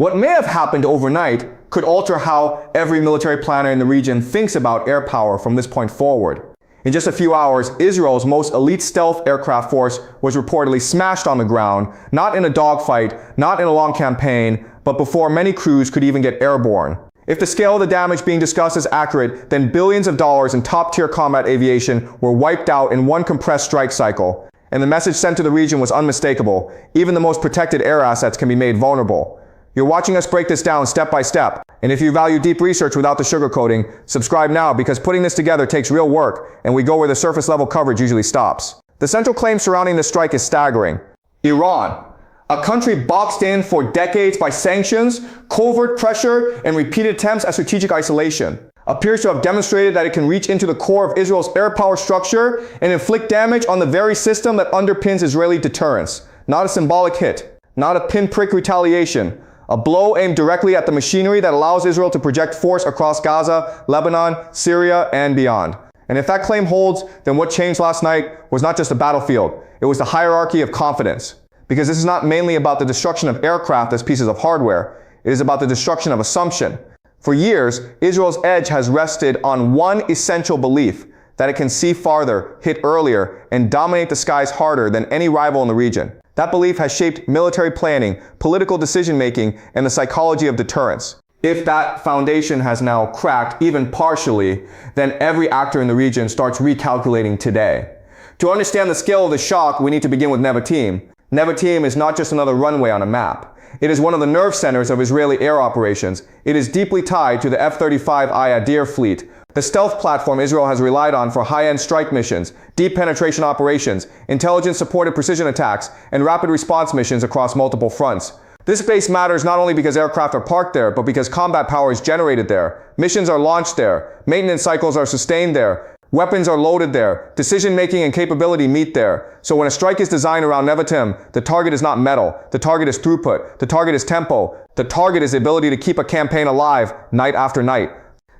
What may have happened overnight could alter how every military planner in the region thinks about air power from this point forward. In just a few hours, Israel's most elite stealth aircraft force was reportedly smashed on the ground, not in a dogfight, not in a long campaign, but before many crews could even get airborne. If the scale of the damage being discussed is accurate, then billions of dollars in top-tier combat aviation were wiped out in one compressed strike cycle, and the message sent to the region was unmistakable. Even the most protected air assets can be made vulnerable. You're watching us break this down step by step, and if you value deep research without the sugarcoating, subscribe now because putting this together takes real work, and we go where the surface level coverage usually stops. The central claim surrounding the strike is staggering. Iran, a country boxed in for decades by sanctions, covert pressure, and repeated attempts at strategic isolation, appears to have demonstrated that it can reach into the core of Israel's air power structure and inflict damage on the very system that underpins Israeli deterrence. Not a symbolic hit, not a pinprick retaliation, a blow aimed directly at the machinery that allows Israel to project force across Gaza, Lebanon, Syria, and beyond. And if that claim holds, then what changed last night was not just a battlefield, it was the hierarchy of confidence. Because this is not mainly about the destruction of aircraft as pieces of hardware, it is about the destruction of assumption. For years, Israel's edge has rested on one essential belief, that it can see farther, hit earlier, and dominate the skies harder than any rival in the region. That belief has shaped military planning, political decision-making, and the psychology of deterrence. If that foundation has now cracked, even partially, then every actor in the region starts recalculating today. To understand the scale of the shock, we need to begin with Nevatim. Nevatim is not just another runway on a map. It is one of the nerve centers of Israeli air operations. It is deeply tied to the F-35 Ayadir fleet, the stealth platform Israel has relied on for high-end strike missions, deep penetration operations, intelligence-supported precision attacks, and rapid response missions across multiple fronts. This base matters not only because aircraft are parked there, but because combat power is generated there. Missions are launched there. Maintenance cycles are sustained there. Weapons are loaded there. Decision-making and capability meet there. So when a strike is designed around Nevatim, the target is not metal. The target is throughput. The target is tempo. The target is the ability to keep a campaign alive night after night.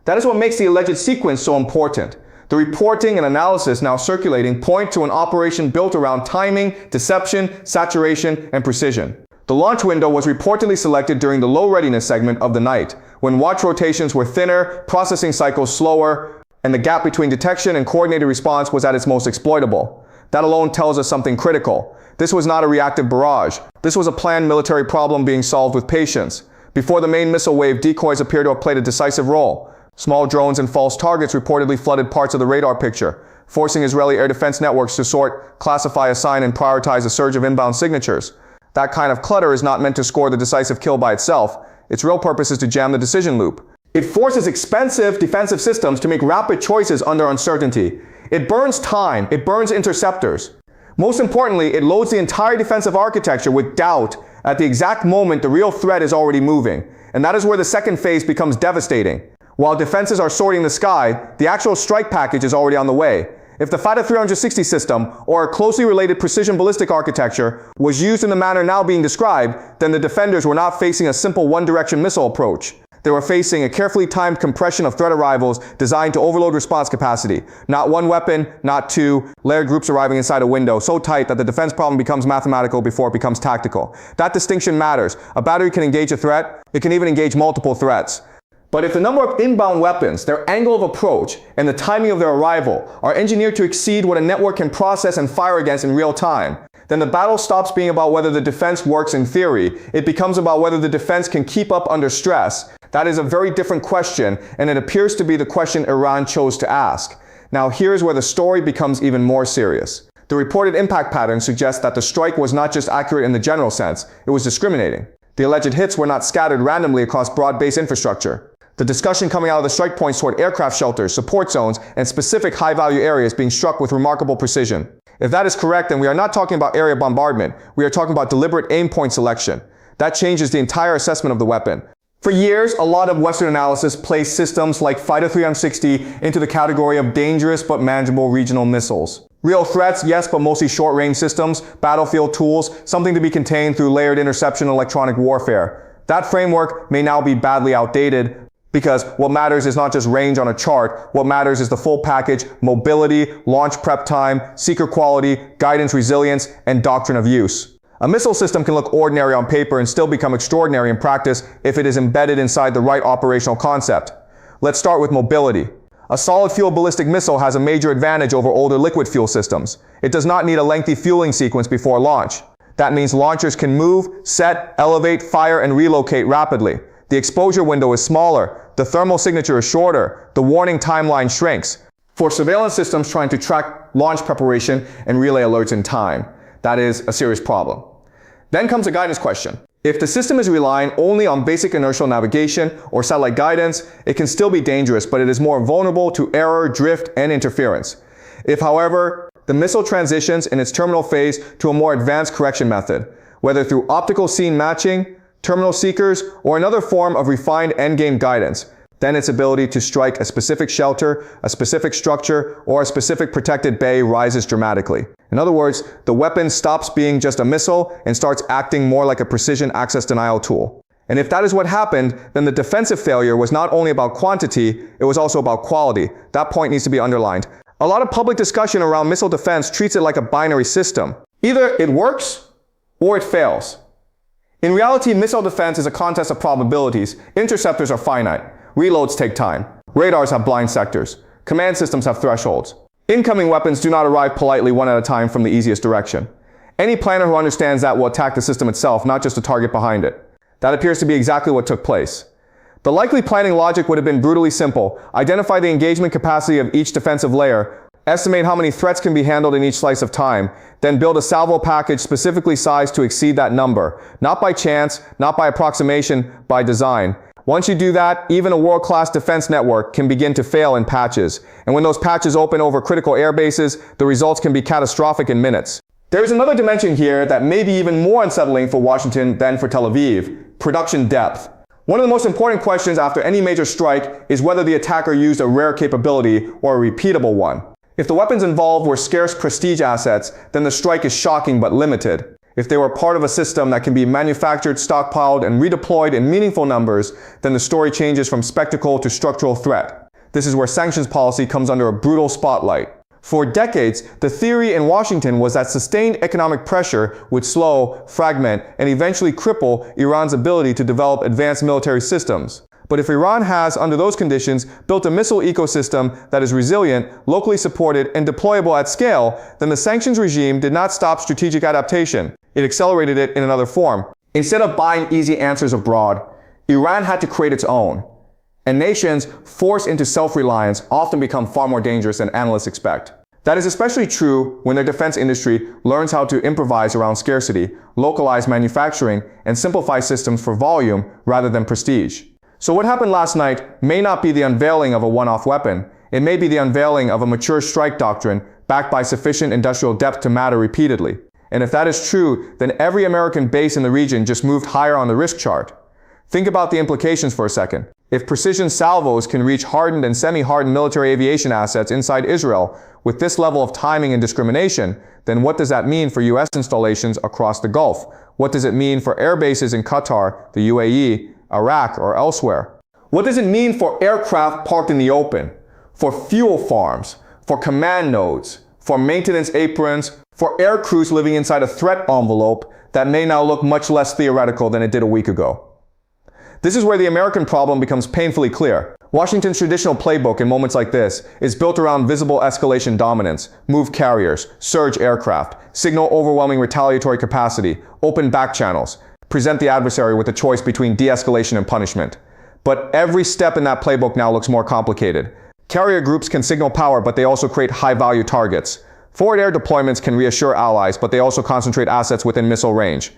That is what makes the alleged sequence so important. The reporting and analysis now circulating point to an operation built around timing, deception, saturation, and precision. The launch window was reportedly selected during the low readiness segment of the night, when watch rotations were thinner, processing cycles slower, and the gap between detection and coordinated response was at its most exploitable. That alone tells us something critical. This was not a reactive barrage. This was a planned military problem being solved with patience. Before the main missile wave, decoys appear to have played a decisive role. Small drones and false targets reportedly flooded parts of the radar picture, forcing Israeli air defense networks to sort, classify, assign, and prioritize a surge of inbound signatures. That kind of clutter is not meant to score the decisive kill by itself. Its real purpose is to jam the decision loop. It forces expensive defensive systems to make rapid choices under uncertainty. It burns time. It burns interceptors. Most importantly, it loads the entire defensive architecture with doubt at the exact moment the real threat is already moving. And that is where the second phase becomes devastating. While defenses are sorting the sky, the actual strike package is already on the way. If the Fighter 360 system, or a closely related precision ballistic architecture, was used in the manner now being described, then the defenders were not facing a simple one-direction missile approach. They were facing a carefully timed compression of threat arrivals designed to overload response capacity. Not one weapon, not two, layered groups arriving inside a window so tight that the defense problem becomes mathematical before it becomes tactical. That distinction matters. A battery can engage a threat. It can even engage multiple threats. But if the number of inbound weapons, their angle of approach, and the timing of their arrival are engineered to exceed what a network can process and fire against in real time, then the battle stops being about whether the defense works in theory. It becomes about whether the defense can keep up under stress. That is a very different question, and it appears to be the question Iran chose to ask. Now here's where the story becomes even more serious. The reported impact pattern suggests that the strike was not just accurate in the general sense, it was discriminating. The alleged hits were not scattered randomly across broad-based infrastructure. The discussion coming out of the strike points toward aircraft shelters, support zones, and specific high-value areas being struck with remarkable precision. If that is correct, then we are not talking about area bombardment. We are talking about deliberate aim point selection. That changes the entire assessment of the weapon. For years, a lot of Western analysis placed systems like Fighter 360 into the category of dangerous but manageable regional missiles. Real threats, yes, but mostly short-range systems, battlefield tools, something to be contained through layered interception and electronic warfare. That framework may now be badly outdated, because what matters is not just range on a chart. What matters is the full package: mobility, launch prep time, seeker quality, guidance resilience, and doctrine of use. A missile system can look ordinary on paper and still become extraordinary in practice if it is embedded inside the right operational concept. Let's start with mobility. A solid fuel ballistic missile has a major advantage over older liquid fuel systems. It does not need a lengthy fueling sequence before launch. That means launchers can move, set, elevate, fire, and relocate rapidly. The exposure window is smaller, the thermal signature is shorter, the warning timeline shrinks. For surveillance systems trying to track launch preparation and relay alerts in time, that is a serious problem. Then comes a guidance question. If the system is relying only on basic inertial navigation or satellite guidance, it can still be dangerous, but it is more vulnerable to error, drift, and interference. If, however, the missile transitions in its terminal phase to a more advanced correction method, whether through optical scene matching, terminal seekers, or another form of refined endgame guidance, then its ability to strike a specific shelter, a specific structure, or a specific protected bay rises dramatically. In other words, the weapon stops being just a missile and starts acting more like a precision access denial tool. And if that is what happened, then the defensive failure was not only about quantity, it was also about quality. That point needs to be underlined. A lot of public discussion around missile defense treats it like a binary system. Either it works or it fails. In reality, missile defense is a contest of probabilities. Interceptors are finite. Reloads take time. Radars have blind sectors. Command systems have thresholds. Incoming weapons do not arrive politely one at a time from the easiest direction. Any planner who understands that will attack the system itself, not just the target behind it. That appears to be exactly what took place. The likely planning logic would have been brutally simple. Identify the engagement capacity of each defensive layer, estimate how many threats can be handled in each slice of time, then build a salvo package specifically sized to exceed that number. Not by chance, not by approximation, by design. Once you do that, even a world-class defense network can begin to fail in patches. And when those patches open over critical air bases, the results can be catastrophic in minutes. There is another dimension here that may be even more unsettling for Washington than for Tel Aviv: production depth. One of the most important questions after any major strike is whether the attacker used a rare capability or a repeatable one. If the weapons involved were scarce prestige assets, then the strike is shocking but limited. If they were part of a system that can be manufactured, stockpiled, and redeployed in meaningful numbers, then the story changes from spectacle to structural threat. This is where sanctions policy comes under a brutal spotlight. For decades, the theory in Washington was that sustained economic pressure would slow, fragment, and eventually cripple Iran's ability to develop advanced military systems. But if Iran has, under those conditions, built a missile ecosystem that is resilient, locally supported, and deployable at scale, then the sanctions regime did not stop strategic adaptation. It accelerated it in another form. Instead of buying easy answers abroad, Iran had to create its own. And nations forced into self-reliance often become far more dangerous than analysts expect. That is especially true when their defense industry learns how to improvise around scarcity, localize manufacturing, and simplify systems for volume rather than prestige. So what happened last night may not be the unveiling of a one-off weapon. It may be the unveiling of a mature strike doctrine backed by sufficient industrial depth to matter repeatedly. And if that is true, then every American base in the region just moved higher on the risk chart. Think about the implications for a second. If precision salvos can reach hardened and semi-hardened military aviation assets inside Israel with this level of timing and discrimination, then what does that mean for US installations across the Gulf? What does it mean for air bases in Qatar, the UAE, Iraq, or elsewhere? What does it mean for aircraft parked in the open? For fuel farms? For command nodes? For maintenance aprons? For air crews living inside a threat envelope that may now look much less theoretical than it did a week ago? This is where the American problem becomes painfully clear. Washington's traditional playbook in moments like this is built around visible escalation dominance, move carriers, surge aircraft, signal overwhelming retaliatory capacity, open back channels, present the adversary with a choice between de-escalation and punishment. But every step in that playbook now looks more complicated. Carrier groups can signal power, but they also create high-value targets. Forward air deployments can reassure allies, but they also concentrate assets within missile range.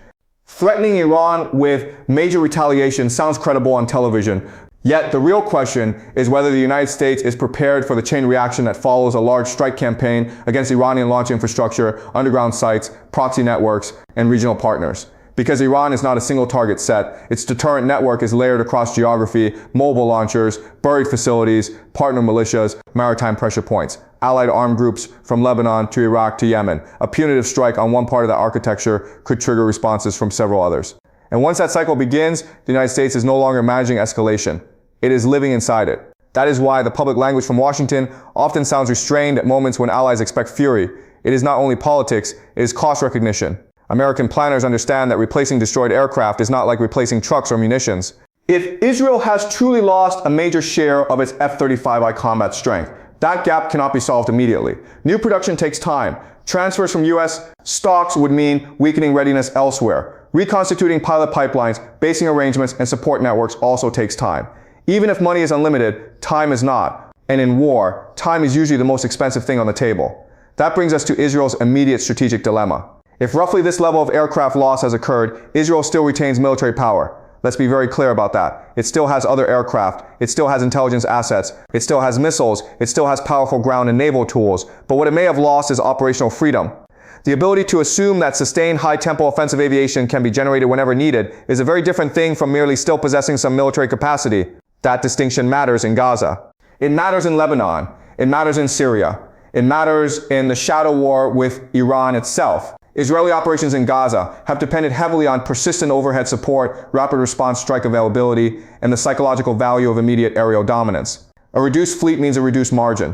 Threatening Iran with major retaliation sounds credible on television, yet the real question is whether the United States is prepared for the chain reaction that follows a large strike campaign against Iranian launch infrastructure, underground sites, proxy networks, and regional partners. Because Iran is not a single target set, its deterrent network is layered across geography, mobile launchers, buried facilities, partner militias, maritime pressure points, allied armed groups from Lebanon to Iraq to Yemen. A punitive strike on one part of the architecture could trigger responses from several others. And once that cycle begins, the United States is no longer managing escalation. It is living inside it. That is why the public language from Washington often sounds restrained at moments when allies expect fury. It is not only politics, it is cost recognition. American planners understand that replacing destroyed aircraft is not like replacing trucks or munitions. If Israel has truly lost a major share of its F-35I combat strength, that gap cannot be solved immediately. New production takes time. Transfers from US stocks would mean weakening readiness elsewhere. Reconstituting pilot pipelines, basing arrangements, and support networks also takes time. Even if money is unlimited, time is not. And in war, time is usually the most expensive thing on the table. That brings us to Israel's immediate strategic dilemma. If roughly this level of aircraft loss has occurred, Israel still retains military power. Let's be very clear about that. It still has other aircraft, it still has intelligence assets, it still has missiles, it still has powerful ground and naval tools, but what it may have lost is operational freedom. The ability to assume that sustained high-tempo offensive aviation can be generated whenever needed is a very different thing from merely still possessing some military capacity. That distinction matters in Gaza. It matters in Lebanon. It matters in Syria. It matters in the shadow war with Iran itself. Israeli operations in Gaza have depended heavily on persistent overhead support, rapid response strike availability, and the psychological value of immediate aerial dominance. A reduced fleet means a reduced margin.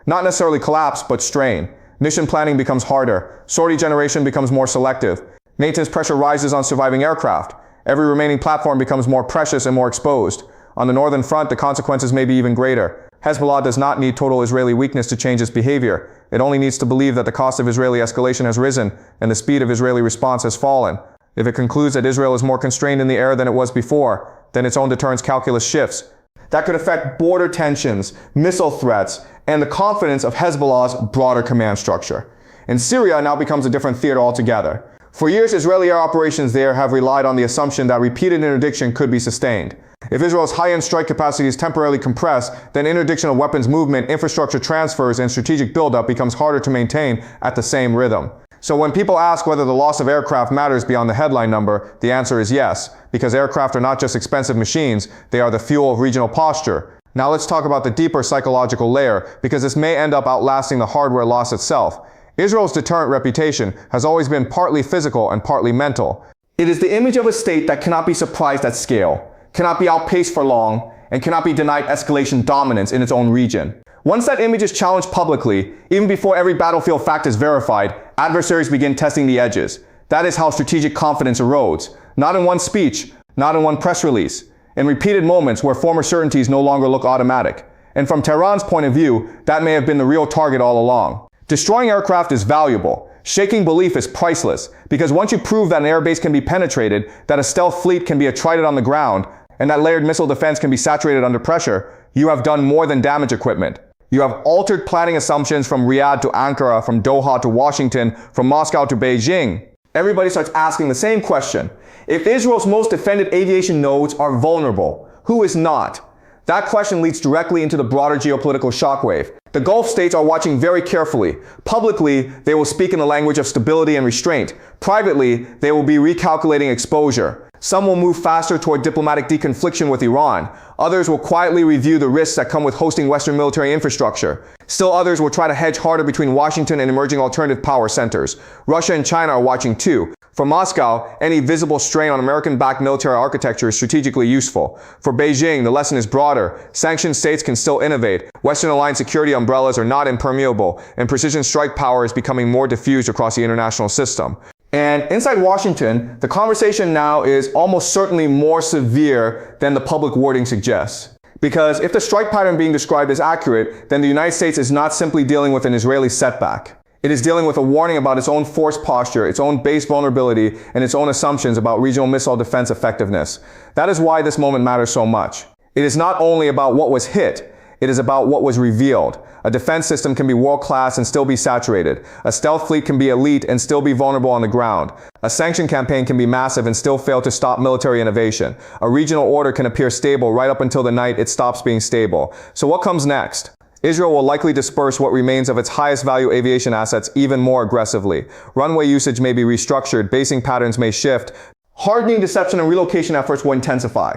Not necessarily collapse, but strain. Mission planning becomes harder. Sortie generation becomes more selective. Maintenance pressure rises on surviving aircraft. Every remaining platform becomes more precious and more exposed. On the northern front, the consequences may be even greater. Hezbollah does not need total Israeli weakness to change its behavior. It only needs to believe that the cost of Israeli escalation has risen and the speed of Israeli response has fallen. If it concludes that Israel is more constrained in the air than it was before, then its own deterrence calculus shifts. That could affect border tensions, missile threats, and the confidence of Hezbollah's broader command structure. And Syria now becomes a different theater altogether. For years, Israeli air operations there have relied on the assumption that repeated interdiction could be sustained. If Israel's high-end strike capacity is temporarily compressed, then interdiction of weapons movement, infrastructure transfers, and strategic buildup becomes harder to maintain at the same rhythm. So when people ask whether the loss of aircraft matters beyond the headline number, the answer is yes, because aircraft are not just expensive machines, they are the fuel of regional posture. Now let's talk about the deeper psychological layer, because this may end up outlasting the hardware loss itself. Israel's deterrent reputation has always been partly physical and partly mental. It is the image of a state that cannot be surprised at scale, cannot be outpaced for long, and cannot be denied escalation dominance in its own region. Once that image is challenged publicly, even before every battlefield fact is verified, adversaries begin testing the edges. That is how strategic confidence erodes. Not in one speech, not in one press release. In repeated moments where former certainties no longer look automatic. And from Tehran's point of view, that may have been the real target all along. Destroying aircraft is valuable. Shaking belief is priceless, because once you prove that an airbase can be penetrated, that a stealth fleet can be attrited on the ground, and that layered missile defense can be saturated under pressure, you have done more than damage equipment. You have altered planning assumptions from Riyadh to Ankara, from Doha to Washington, from Moscow to Beijing. Everybody starts asking the same question. If Israel's most defended aviation nodes are vulnerable, who is not? That question leads directly into the broader geopolitical shockwave. The Gulf states are watching very carefully. Publicly, they will speak in the language of stability and restraint. Privately, they will be recalculating exposure. Some will move faster toward diplomatic deconfliction with Iran. Others will quietly review the risks that come with hosting Western military infrastructure. Still others will try to hedge harder between Washington and emerging alternative power centers. Russia and China are watching too. For Moscow, any visible strain on American-backed military architecture is strategically useful. For Beijing, the lesson is broader. Sanctioned states can still innovate. Western-aligned security umbrellas are not impermeable, and precision strike power is becoming more diffused across the international system. And inside Washington, the conversation now is almost certainly more severe than the public wording suggests. Because if the strike pattern being described is accurate, then the United States is not simply dealing with an Israeli setback. It is dealing with a warning about its own force posture, its own base vulnerability, and its own assumptions about regional missile defense effectiveness. That is why this moment matters so much. It is not only about what was hit, it is about what was revealed. A defense system can be world-class and still be saturated. A stealth fleet can be elite and still be vulnerable on the ground. A sanction campaign can be massive and still fail to stop military innovation. A regional order can appear stable right up until the night it stops being stable. So what comes next? Israel will likely disperse what remains of its highest value aviation assets even more aggressively. Runway usage may be restructured, basing patterns may shift. Hardening deception and relocation efforts will intensify.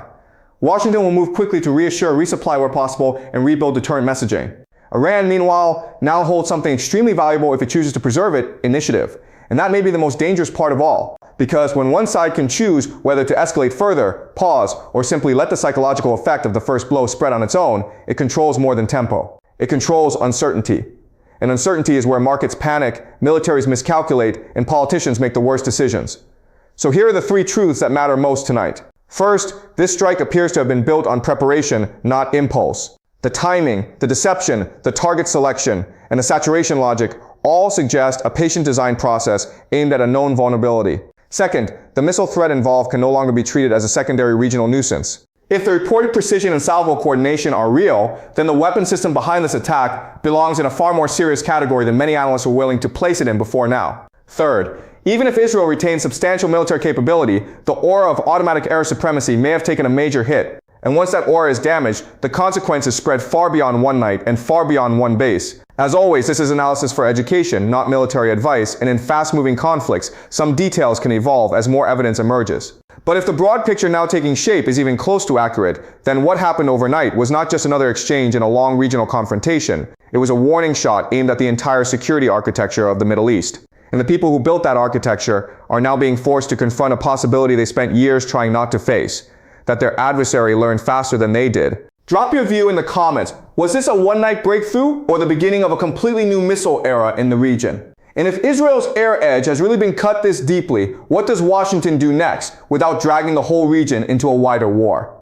Washington will move quickly to reassure, resupply where possible, and rebuild deterrent messaging. Iran, meanwhile, now holds something extremely valuable if it chooses to preserve it: initiative. And that may be the most dangerous part of all, because when one side can choose whether to escalate further, pause, or simply let the psychological effect of the first blow spread on its own, it controls more than tempo. It controls uncertainty. and uncertainty is where markets panic, militaries miscalculate, and politicians make the worst decisions. So here are the three truths that matter most tonight. First, this strike appears to have been built on preparation, not impulse. The timing, the deception, the target selection, and the saturation logic all suggest a patient design process aimed at a known vulnerability. Second, the missile threat involved can no longer be treated as a secondary regional nuisance. If the reported precision and salvo coordination are real, then the weapon system behind this attack belongs in a far more serious category than many analysts were willing to place it in before now. Third, even if Israel retains substantial military capability, the aura of automatic air supremacy may have taken a major hit. And once that aura is damaged, the consequences spread far beyond one night and far beyond one base. As always, this is analysis for education, not military advice, and in fast-moving conflicts, some details can evolve as more evidence emerges. But if the broad picture now taking shape is even close to accurate, then what happened overnight was not just another exchange in a long regional confrontation. It was a warning shot aimed at the entire security architecture of the Middle East. And the people who built that architecture are now being forced to confront a possibility they spent years trying not to face, that their adversary learned faster than they did. Drop your view in the comments. Was this a one-night breakthrough or the beginning of a completely new missile era in the region? And if Israel's air edge has really been cut this deeply, what does Washington do next without dragging the whole region into a wider war?